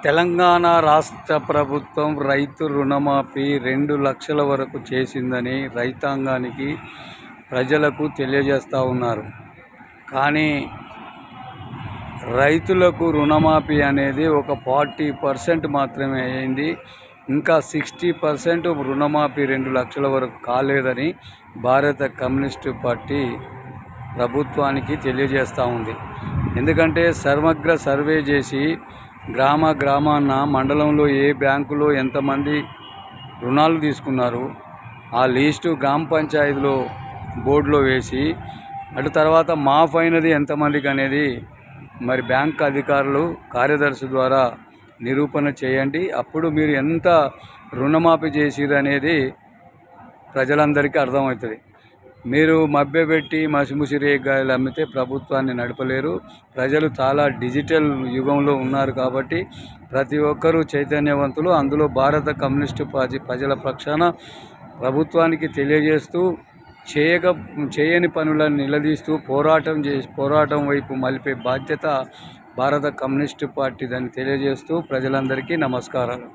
తెలంగాణ రాష్ట్ర ప్రభుత్వం రైతు రుణమాఫీ 2 లక్షల వరకు చేసిందని రైతాంగానికి ప్రజలకు తెలియజేస్తూ ఉన్నారు. కానీ రైతులకు రుణమాఫీ అనేది ఒక 40% మాత్రమే అయింది. ఇంకా 60% రుణమాఫీ 2 లక్షల వరకు కాలేదని భారత కమ్యూనిస్టు పార్టీ ప్రభుత్వానికి తెలియజేస్తూ ఉంది. ఎందుకంటే సమగ్ర సర్వే చేసి గ్రామాన మండలంలో ఏ బ్యాంకులో ఎంతమంది రుణాలు తీసుకున్నారు ఆ లిస్టు గ్రామ పంచాయతీలో బోర్డులో వేసి అటు తర్వాత మాఫ్ అయినది ఎంతమందికి అనేది మరి బ్యాంక్ అధికారులు కార్యదర్శి ద్వారా నిరూపణ చేయండి. అప్పుడు మీరు ఎంత రుణమాఫీ చేసిరు అనేది ప్రజలందరికీ అర్థమవుతుంది. మీరు మభ్యపెట్టి మసిముసి రేగాయలు అమ్మితే ప్రభుత్వాన్ని నడపలేరు. ప్రజలు చాలా డిజిటల్ యుగంలో ఉన్నారు కాబట్టి ప్రతి ఒక్కరూ చైతన్యవంతులు. అందులో భారత కమ్యూనిస్టు పార్టీ ప్రజల పక్షాన ప్రభుత్వానికి తెలియజేస్తూ చేయని పనులను నిలదీస్తూ పోరాటం వైపు మలిపే బాధ్యత భారత కమ్యూనిస్టు పార్టీదని తెలియజేస్తూ ప్రజలందరికీ నమస్కారాలు.